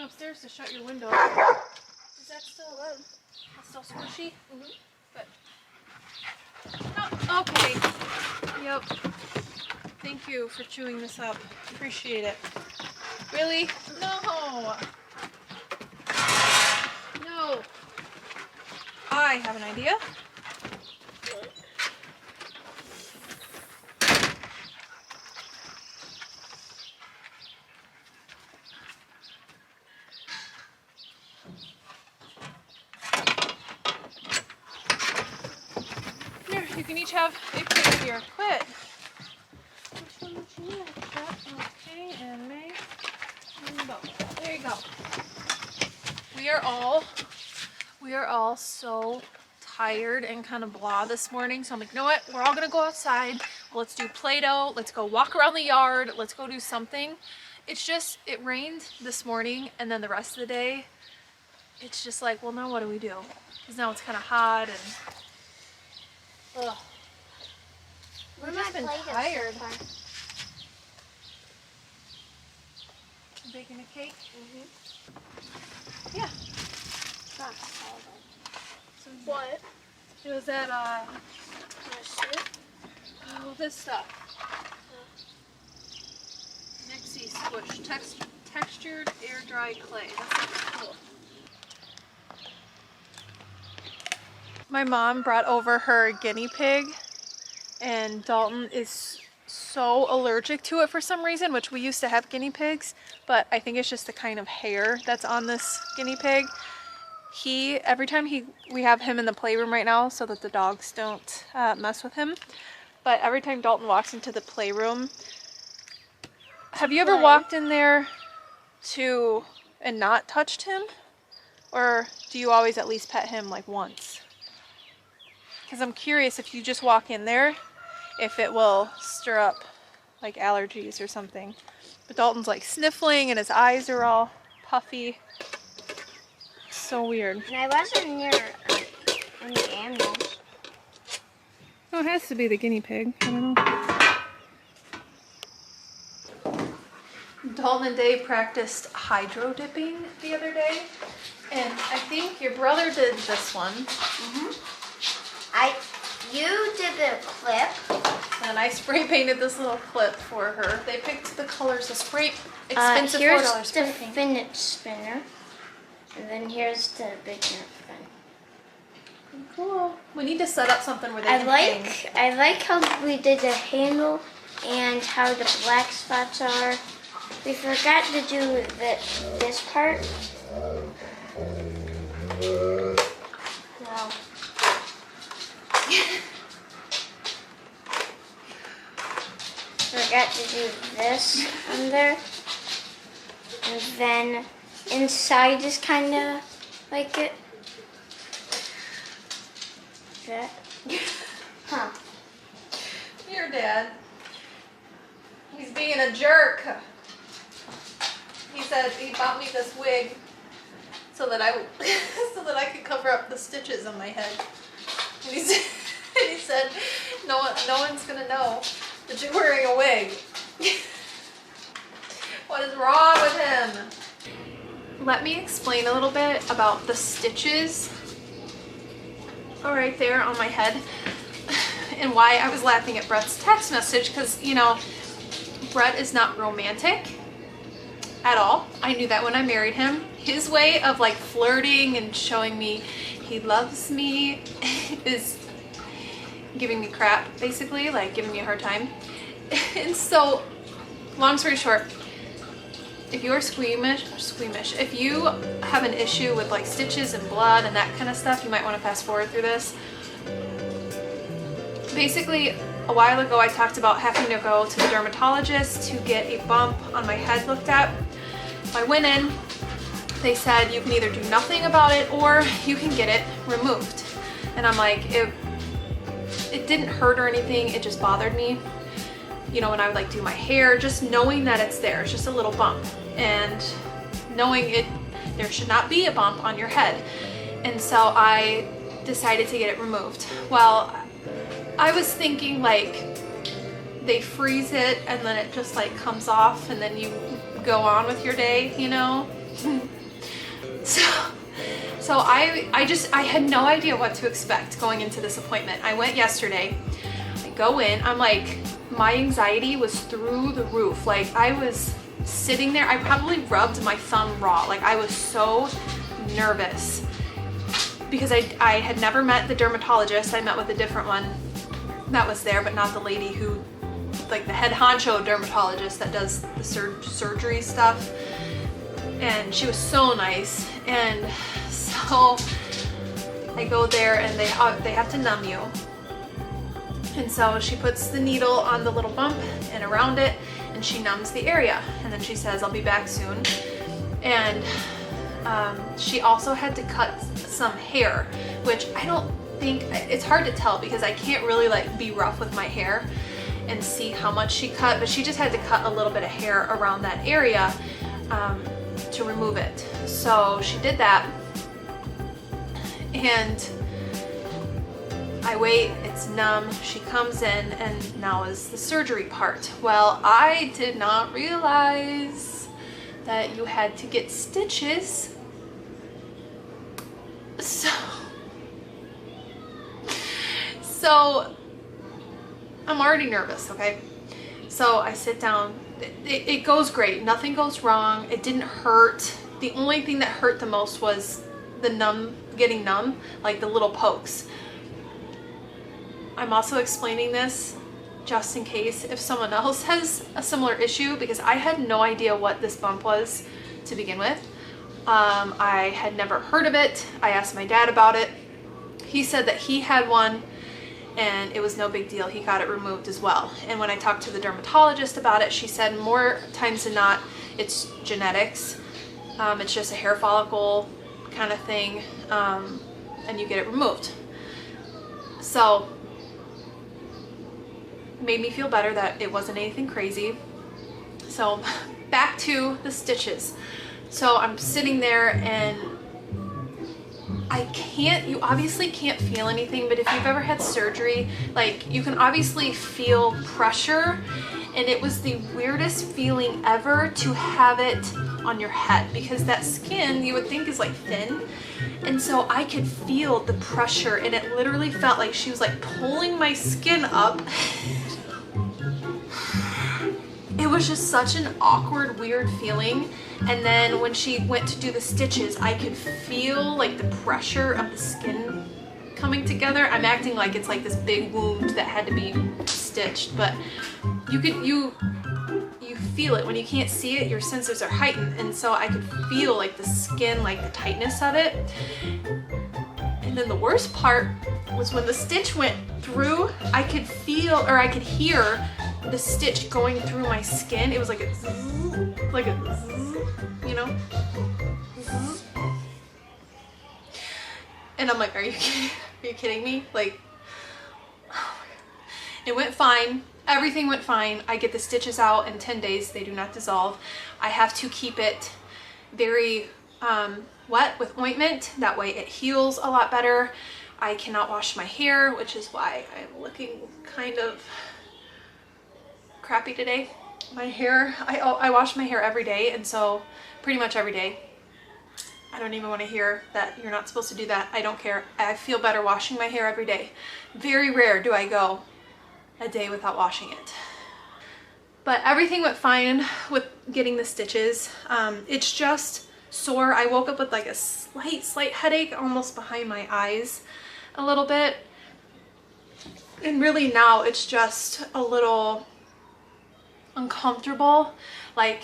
Upstairs to shut your window. Is that still that's still squishy? Good. Oh, okay. Yep. Thank you for chewing this up. Appreciate it. Really? No. No. I have an idea. You can each have a pig here. Quit. Which one would you like? Okay, and May. And Bo. There you go. We are all so tired and kind of blah this morning. So I'm like, you know what? We're all gonna go outside. Let's do Play-Doh. Let's go walk around the yard. Let's go do something. It's just, it rained this morning, and then the rest of the day, it's just like, well, now what do we do? Because now it's kind of hot and ugh. We've just been tired. Baking a cake? Yeah. So what? It was at oh, this stuff. Nixie Squish textured air dry clay. That's cool. My mom brought over her guinea pig, and Dalton is so allergic to it for some reason, which we used to have guinea pigs, but I think it's just the kind of hair that's on this guinea pig. Every time we have him in the playroom right now so that the dogs don't mess with him, but every time Dalton walks into the playroom, have you ever walked in there and not touched him? Or do you always at least pet him like once? Because I'm curious if you just walk in there, if it will stir up like allergies or something. But Dalton's like sniffling and his eyes are all puffy. So weird. And I wasn't near any animals. Oh, it has to be the guinea pig. I don't know. Dalton and Dave practiced hydro dipping the other day. And I think your brother did this one. You did the clip. And I spray painted this little clip for her. They picked the colors, the expensive here's $4 spray the paint. fidget spinner. And then here's the big Nerf gun. Cool. We need to set up something where they can hang. I like how we did the handle and how the black spots are. We forgot to do this part. No. Forgot to do this under. And then inside is kind of like it. That. Huh. Your dad. He's being a jerk. He said he bought me this wig so that I so that I could cover up the stitches on my head. And he said, no one's gonna know that you're wearing a wig. What is wrong with him? Let me explain a little bit about the stitches right there on my head and why I was laughing at Brett's text message, because, you know, Brett is not romantic at all. I knew that when I married him. His way of like flirting and showing me he loves me is giving me crap, basically, like giving me a hard time. And so, long story short, if you are squeamish, if you have an issue with like stitches and blood and that kind of stuff, you might want to fast forward through this. Basically, a while ago I talked about having to go to the dermatologist to get a bump on my head looked at. I went in, they said you can either do nothing about it or you can get it removed. And I'm like, it didn't hurt or anything, it just bothered me. You know, when I would like do my hair, just knowing that it's there, it's just a little bump. And knowing it, there should not be a bump on your head. And so I decided to get it removed. Well, I was thinking like they freeze it and then it just like comes off and then you go on with your day, you know? So I had no idea what to expect going into this appointment. I went yesterday, I go in, I'm like, my anxiety was through the roof. Like I was sitting there, I probably rubbed my thumb raw. Like I was so nervous because I had never met the dermatologist. I met with a different one that was there, but not the lady who, like the head honcho dermatologist that does the surgery stuff. And she was so nice. And so I go there and they have to numb you. And so she puts the needle on the little bump and around it, and she numbs the area. And then she says, I'll be back soon. And she also had to cut some hair, which I don't think, it's hard to tell because I can't really like be rough with my hair and see how much she cut, but she just had to cut a little bit of hair around that area to remove it. So she did that. And I wait, it's numb, she comes in, and now is the surgery part. Well, I did not realize that you had to get stitches. So I'm already nervous, okay? So I sit down, it goes great, nothing goes wrong, it didn't hurt. The only thing that hurt the most was the getting numb, like the little pokes. I'm also explaining this just in case if someone else has a similar issue, because I had no idea what this bump was to begin with. I had never heard of it. I asked my dad about it. He said that he had one and it was no big deal. He got it removed as well. And when I talked to the dermatologist about it, she said more times than not, it's genetics. It's just a hair follicle kind of thing, and you get it removed. So made me feel better that it wasn't anything crazy. So back to the stitches. So I'm sitting there and you obviously can't feel anything, but if you've ever had surgery, like you can obviously feel pressure, and it was the weirdest feeling ever to have it on your head, because that skin you would think is like thin, and so I could feel the pressure, and it literally felt like she was like pulling my skin up. It was just such an awkward, weird feeling. And then when she went to do the stitches, I could feel like the pressure of the skin coming together. I'm acting like it's like this big wound that had to be stitched, but you feel it. When you can't see it, your senses are heightened, and so I could feel like the skin, like the tightness of it. And then the worst part was when the stitch went through, I could feel, or I could hear the stitch going through my skin. It was like a zzz, like a zzz, you know? Zzz. And I'm like, are you kidding me? Like, oh my God. It went fine. Everything went fine. I get the stitches out in 10 days. They do not dissolve. I have to keep it very wet with ointment. That way it heals a lot better. I cannot wash my hair, which is why I'm looking kind of crappy today. My hair, I wash my hair every day, and so pretty much every day. I don't even want to hear that you're not supposed to do that. I don't care. I feel better washing my hair every day. Very rare do I go a day without washing it. But everything went fine with getting the stitches. It's just sore. I woke up with like a slight headache almost behind my eyes a little bit. And really now it's just a little uncomfortable. Like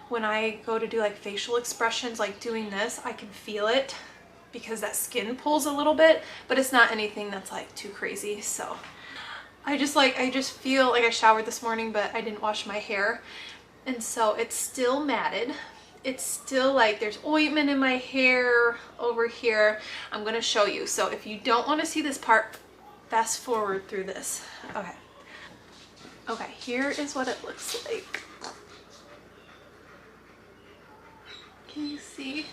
when I go to do like facial expressions, like doing this, I can feel it because that skin pulls a little bit, but it's not anything that's like too crazy. So I just feel like I showered this morning, but I didn't wash my hair. And so it's still matted. It's still like there's ointment in my hair over here. I'm gonna show you. So if you don't want to see this part, fast forward through this. Okay. Okay, here is what it looks like. Can you see?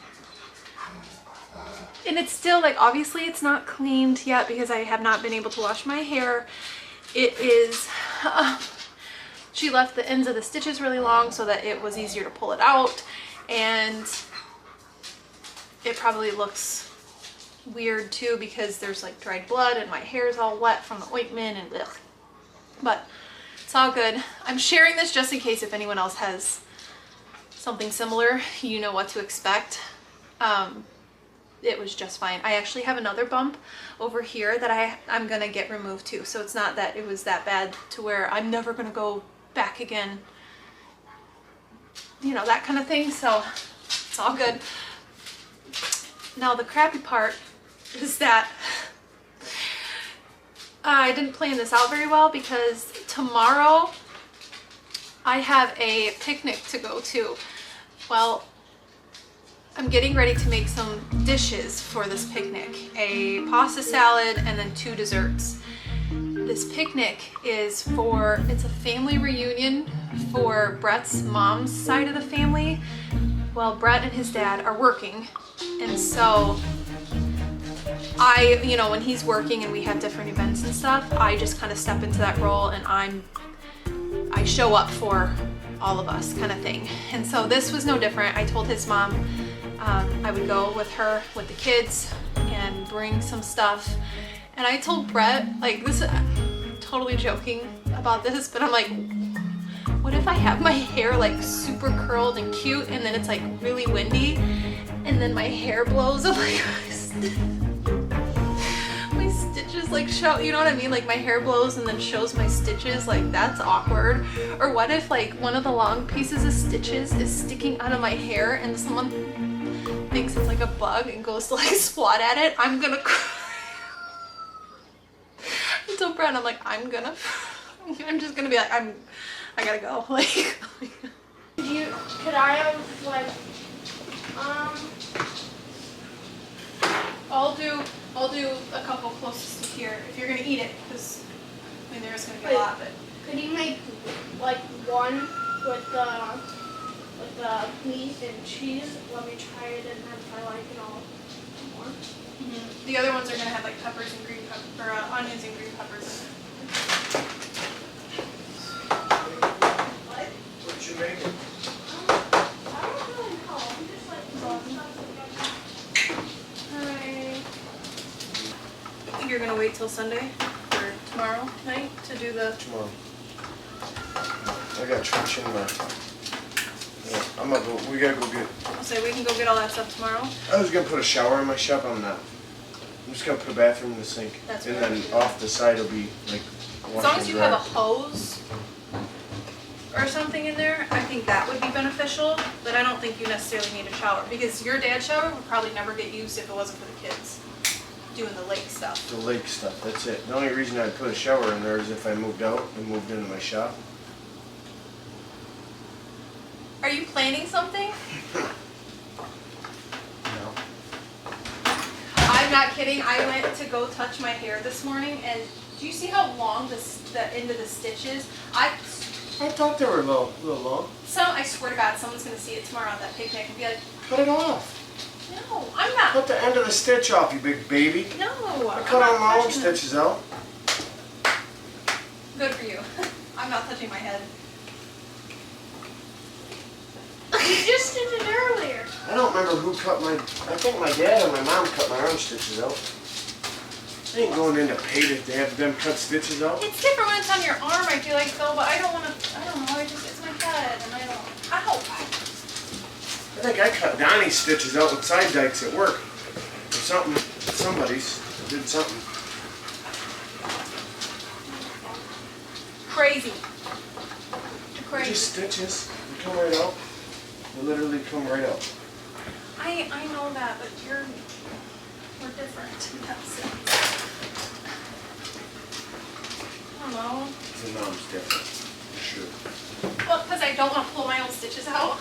And it's still like, obviously it's not cleaned yet because I have not been able to wash my hair. It is, she left the ends of the stitches really long so that it was easier to pull it out, and it probably looks weird too because there's like dried blood and my hair is all wet from the ointment and ugh. But it's all good. I'm sharing this just in case if anyone else has something similar, you know what to expect. It was just fine. I actually have another bump over here that I'm gonna get removed too. So it's not that it was that bad to where I'm never gonna go back again. You know, that kind of thing. So it's all good. Now the crappy part is that I didn't plan this out very well because tomorrow I have a picnic to go to. Well, I'm getting ready to make some dishes for this picnic. A pasta salad and then 2 desserts. This picnic is it's a family reunion for Brett's mom's side of the family. Well, Brett and his dad are working, and so you know, when he's working and we have different events and stuff, I just kind of step into that role and I show up for all of us kind of thing. And so this was no different. I told his mom I would go with her with the kids and bring some stuff. And I told Brett, like, this, totally joking about this, but I'm like, what if I have my hair like super curled and cute and then it's like really windy and then my hair blows up like my stitches like show, you know what I mean? Like my hair blows and then shows my stitches, like that's awkward. Or what if like one of the long pieces of stitches is sticking out of my hair and someone thinks it's like a bug and goes to like swat at it? I'm gonna cry. I told Brett, I'm like, I'm just gonna be like, I gotta go. Like, Could I have like, I'll do a couple closest to here if you're gonna eat it, because I mean there's gonna be a lot, but could you make like one with the meat and cheese? Let me try it, and then if I like it, I'll do more. mm-hmm. The other ones are gonna have like peppers and green pepper, or onions and green peppers in it. What? What you making? I don't really know. I'm just like throwing stuff together. Alright. You're gonna wait till Sunday or tomorrow night to do the. Tomorrow. I got church in my. Yeah, I'm gonna go. We gotta go get. I'll say we can go get all that stuff tomorrow. I was gonna put a shower in my shop. I'm not. I'm just gonna put a bathroom in the sink, That's and what I then should. off the side will be like. As long as you have a hose or something in there, I think that would be beneficial, but I don't think you necessarily need a shower because your dad's shower would probably never get used if it wasn't for the kids doing the lake stuff. The lake stuff. That's it. The only reason I'd put a shower in there is if I moved out and moved into my shop. Are you planning something? No. I'm not kidding. I went to go touch my hair this morning, and do you see how long the end of the stitch is? I I thought they were low, a little long. Some, I swear to God, someone's gonna see it tomorrow at that picnic and be like, Cut it off. no, I'm not. Cut the end of the stitch off, you big baby. No, I I'm cut not all my own touching them. stitches out. Good for you. I'm not touching my head. You just did it earlier. I don't remember who cut my, I think my dad and my mom cut my arm stitches out. I ain't going in to pay to have them cut stitches out. It's different when it's on your arm, I feel like, though, but I don't want to, I don't know, it's my head, and I don't, ow. I think I cut Donnie's stitches out with side dikes at work. Or something, somebody's did something. Crazy. Crazy. Just stitches, they come right out. They literally come right out. I know that, but we're different in that sense. I don't know. The mom's different, for sure. Well, because I don't want to pull my own stitches out.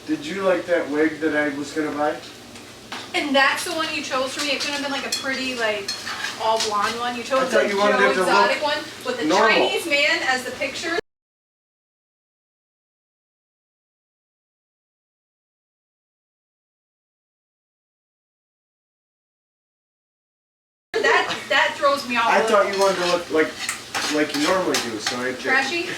Did you like that wig that I was gonna buy? And that's the one you chose for me. It couldn't have been like a pretty, like, all blonde one. You chose I thought the you wanted Joe it to look Exotic one with the normal. Chinese man as the picture. That throws me off. I a thought little. you wanted to look like you normally do, so I did. Trashy.